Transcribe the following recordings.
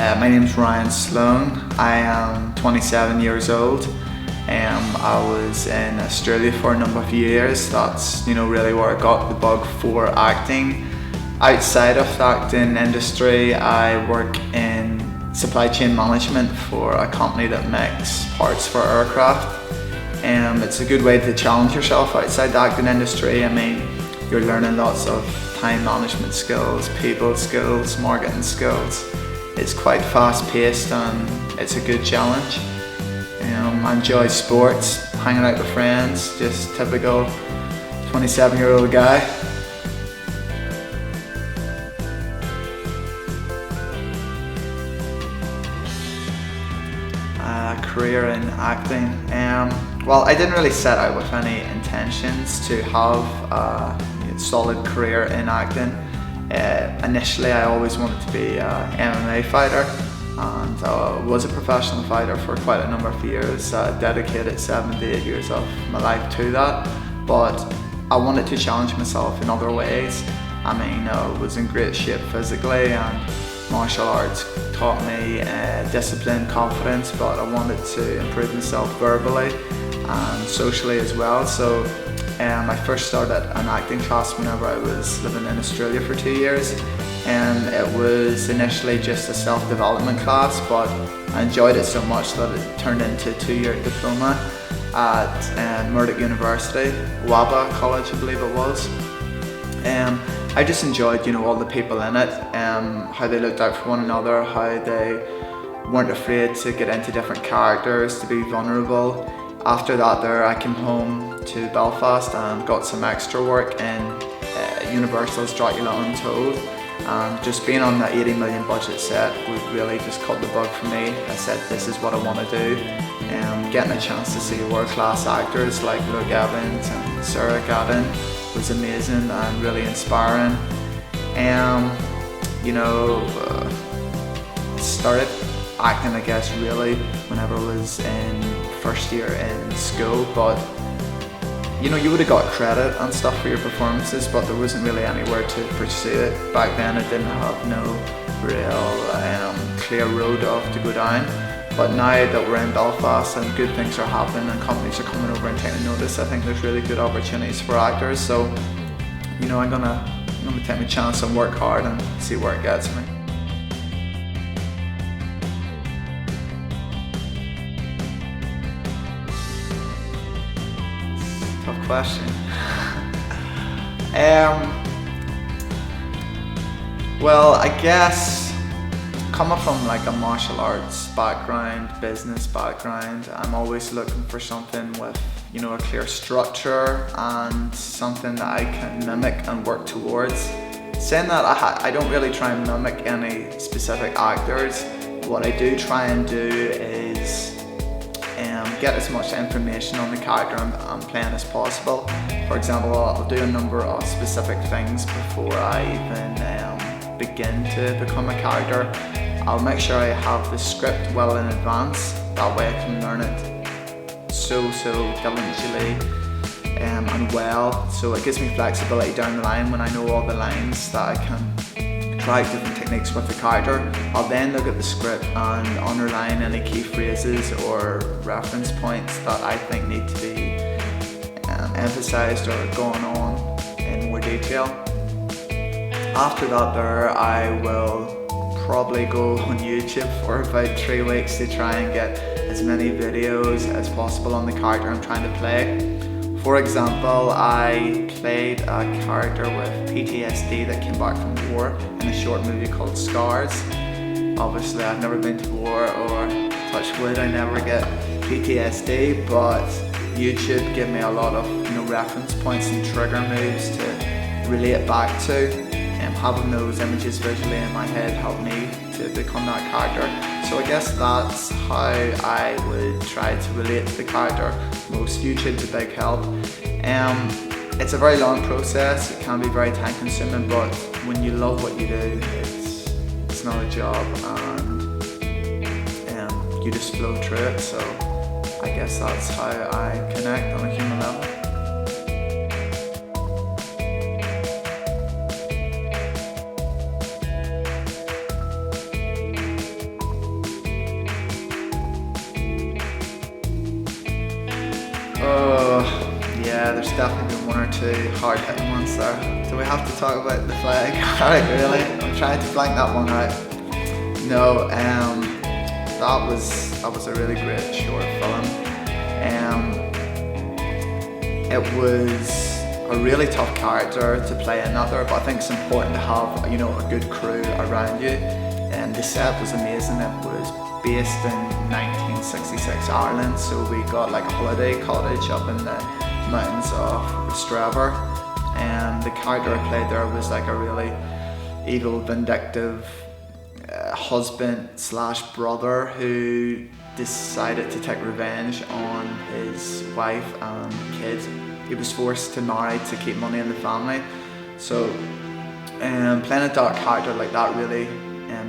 My name's Ryan Sloan. I am 27 years old. I was in Australia for a number of years. That's really where I got the bug for acting. Outside of the acting industry, I work in supply chain management for a company that makes parts for aircraft. It's a good way to challenge yourself outside the acting industry. I mean, you're learning lots of time management skills, people skills, marketing skills. It's quite fast paced and it's a good challenge. I enjoy sports, hanging out with friends, just typical 27-year-old guy. Career in acting. Well, I didn't really set out with any intentions to have a solid career in acting. Initially, I always wanted to be an MMA fighter, and was a professional fighter for quite a number of years. Dedicated 7 to 8 years of my life to that, but I wanted to challenge myself in other ways. I mean, I was in great shape physically, and martial arts taught me discipline, confidence, but I wanted to improve myself verbally and socially as well. So I first started an acting class whenever I was living in Australia for 2 years. It was initially just a self-development class, but I enjoyed it so much that it turned into a 2-year diploma at Murdoch University, WABA College I believe it was. I just enjoyed, all the people in it, how they looked out for one another, how they weren't afraid to get into different characters, to be vulnerable. After that I came home to Belfast and got some extra work in Universal's Dracula Untold. And just being on that 80 million budget set would really just cut the bug for me. I said, this is what I want to do. Getting a chance to see world-class actors like Luke Evans and Sarah Gadon was amazing and really inspiring. Started acting, I guess, really whenever I was in first year in school, but you would have got credit and stuff for your performances, but there wasn't really anywhere to pursue it. Back then I didn't have no real clear road to go down. But now that we're in Belfast and good things are happening and companies are coming over and taking notice, I think there's really good opportunities for actors. So, I'm gonna take my chance and work hard and see where it gets me. Tough question. Well, I guess coming from like a martial arts background, business background, I'm always looking for something with, a clear structure and something that I can mimic and work towards. Saying that, I don't really try and mimic any specific actors. What I do try and do is get as much information on the character I'm playing as possible. For example, I'll do a number of specific things before I even begin to become a character. I'll make sure I have the script well in advance, that way I can learn it so diligently and well, so it gives me flexibility down the line when I know all the lines that I can try different techniques with the character. I'll then look at the script and underline any key phrases or reference points that I think need to be emphasized or gone on in more detail. After that I will probably go on YouTube for about 3 weeks to try and get as many videos as possible on the character I'm trying to play. For example, I played a character with PTSD that came back from war in a short movie called Scars. Obviously I've never been to war, or touch wood, I never get PTSD, but YouTube gave me a lot of reference points and trigger moves to relate back to. Having those images visually in my head helped me to become that character. So I guess that's how I would try to relate to the character. Most YouTube's a big help. It's a very long process, it can be very time consuming, but when you love what you do, it's not a job, and you just flow through it. So I guess that's how I connect on a human level. Oh, yeah, there's definitely been one or two hard-hitting ones there. Do we have to talk about the flag? Alright, really? I'm trying to blank that one out. No, that was a really great short film. It was a really tough character to play in that there, but I think it's important to have, you know, a good crew around you. And the set was amazing. It was based in 1966 Ireland, so we got like a holiday cottage up in the mountains of Straver, and the character I played there was like a really evil, vindictive husband slash brother who decided to take revenge on his wife and kids. He was forced to marry to keep money in the family, so playing a dark character like that really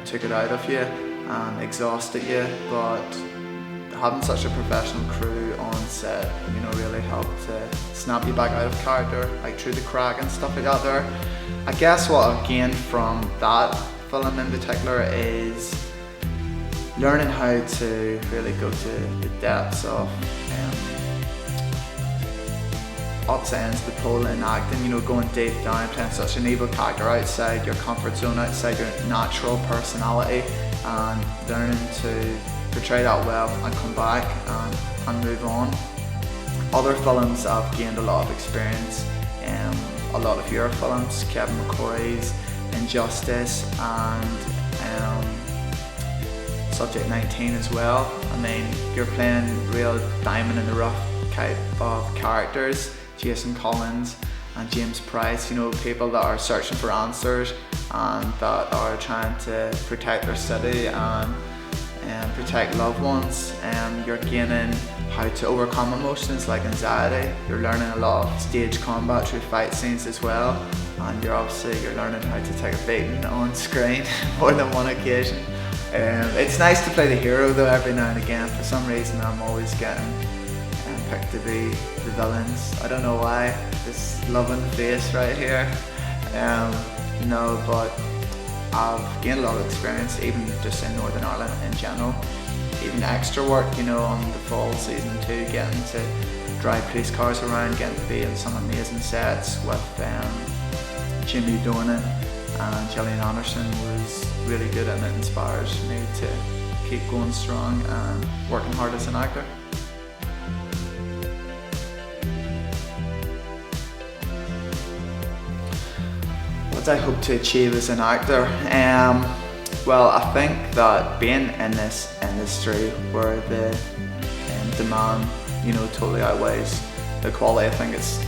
took it out of you and exhausted you, but having such a professional crew on set, you know, really helped to snap you back out of character, like through the crack and stuff like that there. I guess what I've gained from that film in particular is learning how to really go to the depths of ups and ends of the pole in acting, you know, going deep down, playing such an evil character outside your comfort zone, outside your natural personality, and learning to portray that well and come back and move on. Other films I've gained a lot of experience, a lot of your films, Kevin McCoy's Injustice and Subject 19 as well. I mean, you're playing real diamond in the rough type of characters, Jason Collins and James Price, you know, people that are searching for answers and that are trying to protect their city and protect loved ones. You're gaining how to overcome emotions like anxiety. You're learning a lot of stage combat through fight scenes as well, and you're learning how to take a beating on screen more than one occasion. It's nice to play the hero though every now and again. For some reason I'm always getting picked to be the villains. I don't know why. This loving face right here. No, but I've gained a lot of experience, even just in Northern Ireland in general. Even extra work, you know, on the fall season 2, getting to drive police cars around, getting to be in some amazing sets with Jimmy Dornan and Gillian Anderson was really good, and it inspires me to keep going strong and working hard as an actor. What I hope to achieve as an actor? Well, I think that being in this industry where the demand, you know, totally outweighs the quality, I think it's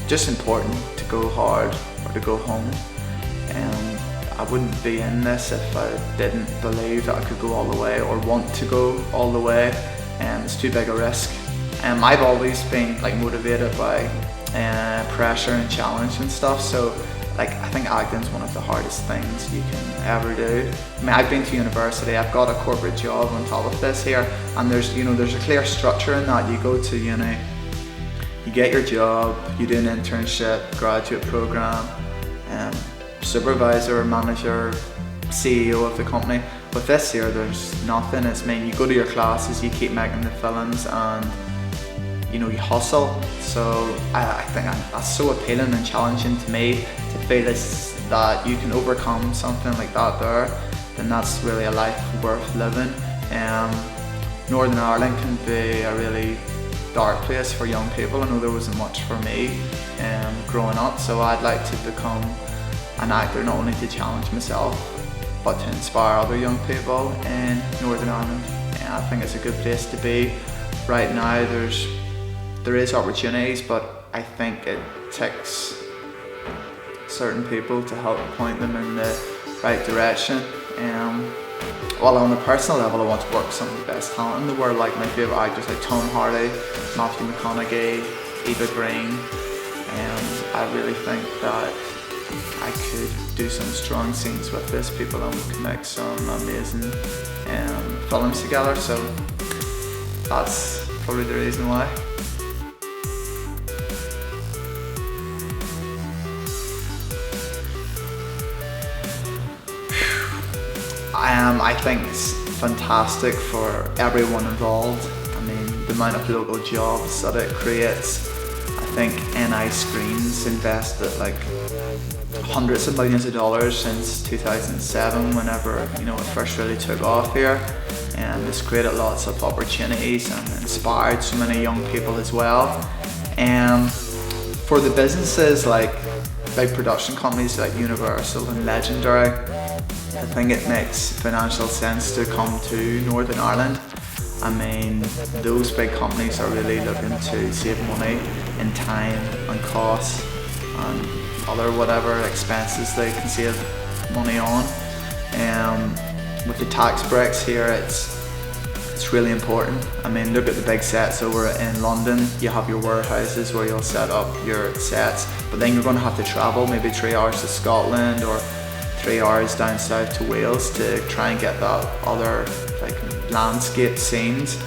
just important to go hard or to go home. I wouldn't be in this if I didn't believe that I could go all the way or want to go all the way. It's too big a risk. I've always been like motivated by pressure and challenge and stuff, so like I think acting's one of the hardest things you can ever do. I mean, I've been to university, I've got a corporate job on top of this here, and there's a clear structure in that. You go to uni, you get your job, you do an internship, graduate program, supervisor, manager, CEO of the company. With this here, there's nothing. It's, I mean, you go to your classes, you keep making the films, and you know, you hustle. So I think that's so appealing and challenging to me to feel that you can overcome something like that there, then that's really a life worth living. Northern Ireland can be a really dark place for young people. I know there wasn't much for me growing up, so I'd like to become an actor not only to challenge myself but to inspire other young people in Northern Ireland. And I think it's a good place to be. Right now there is opportunities, but I think it takes certain people to help point them in the right direction. Well, on a personal level, I want to work with some of the best talent in the world, like my favourite actors like Tom Hardy, Matthew McConaughey, Eva Green. I really think that I could do some strong scenes with these people and we can make some amazing films together, so that's probably the reason why. I think it's fantastic for everyone involved. I mean, the amount of local jobs that it creates. I think NI Screens invested like hundreds of millions of dollars since 2007, whenever it first really took off here, and it's created lots of opportunities and inspired so many young people as well. And for the businesses like big production companies like Universal and Legendary, I think it makes financial sense to come to Northern Ireland. I mean, those big companies are really looking to save money in time and costs and other whatever expenses they can save money on. With the tax breaks here, it's really important. I mean, look at the big sets over in London. You have your warehouses where you'll set up your sets, but then you're going to have to travel maybe 3 hours to Scotland or 3 hours down south to Wales to try and get that other like landscape scenes.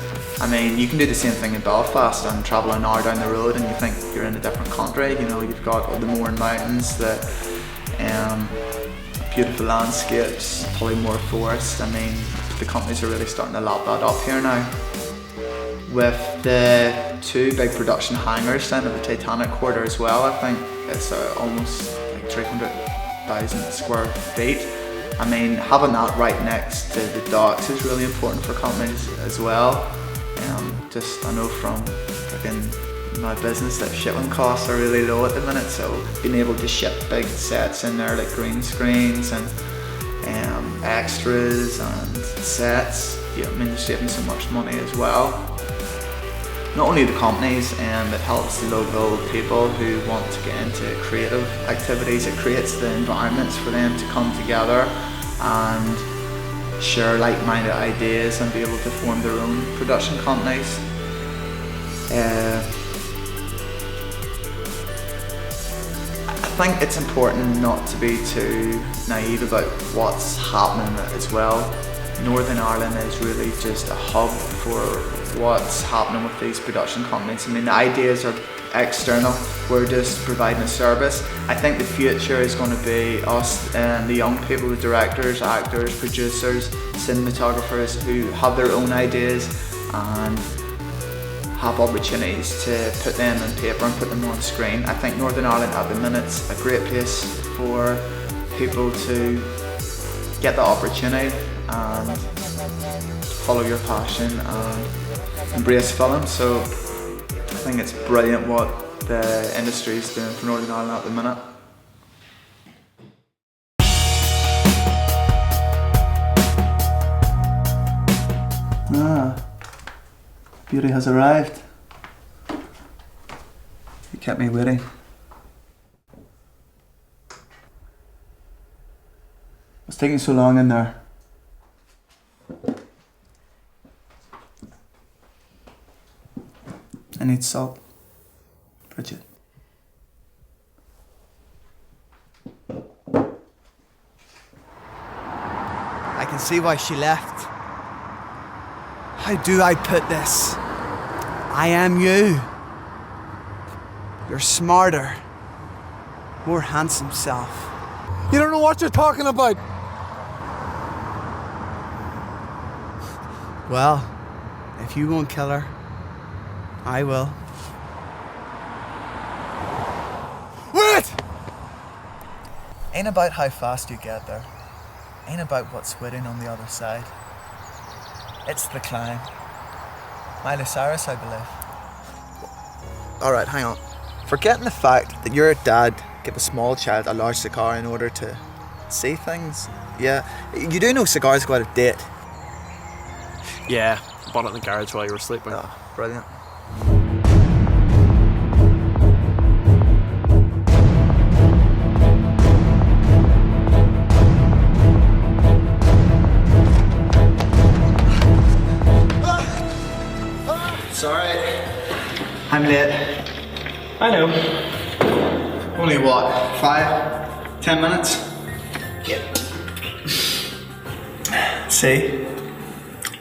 I mean, you can do the same thing in Belfast and travel an hour down the road and you think you're in a different country. You've got all the Mourne Mountains, the beautiful landscapes, probably more forest. I mean, the companies are really starting to lap that up here now. With the 2 big production hangars down at the Titanic Quarter as well, I think it's almost like 300,000 square feet. I mean, having that right next to the docks is really important for companies as well. I know from my business that shipping costs are really low at the minute, so being able to ship big sets in there like green screens and extras and sets, I mean, you're saving so much money as well. Not only the companies, it helps the local people who want to get into creative activities. It creates the environments for them to come together and share like-minded ideas and be able to form their own production companies. I think it's important not to be too naive about what's happening as well. Northern Ireland is really just a hub for what's happening with these production companies. I mean, the ideas are external, we're just providing a service. I think the future is going to be us and the young people, the directors, actors, producers, cinematographers who have their own ideas and have opportunities to put them on paper and put them on screen. I think Northern Ireland at the minute's a great place for people to get the opportunity and follow your passion and embrace film. So I think it's brilliant what the industry is doing for Northern Ireland at the minute. Beauty has arrived. You kept me waiting. What's taking so long in there? I need salt. Bridget. I can see why she left. How do I put this? I am you. Your smarter, more handsome self. You don't know what you're talking about. Well, if you won't kill her, I will. Wait! Ain't about how fast you get there. Ain't about what's waiting on the other side. It's the climb. Miley Cyrus, I believe. Alright, hang on. Forgetting the fact that your dad gave a small child a large cigar in order to see things. Yeah, you do know cigars go out of date. Yeah, bought it in the garage while you were sleeping. Oh, brilliant. Sorry, I'm late. I know. Only what, 5-10 minutes? Yep. See?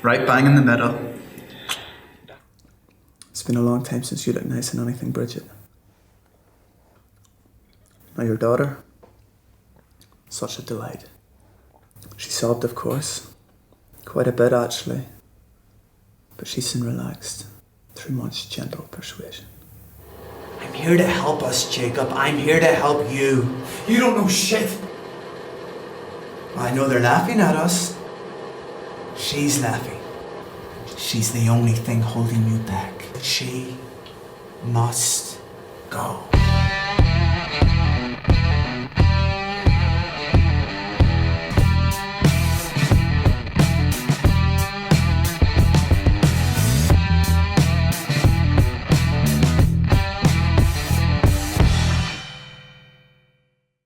Right bang in the middle. It's been a long time since you looked nice in anything, Bridget. Now your daughter, such a delight. She sobbed, of course. Quite a bit, actually. But she's soon relaxed. through much gentle persuasion. I'm here to help us, Jacob. I'm here to help you. You don't know shit. I know they're laughing at us. She's laughing. She's the only thing holding you back. She must go.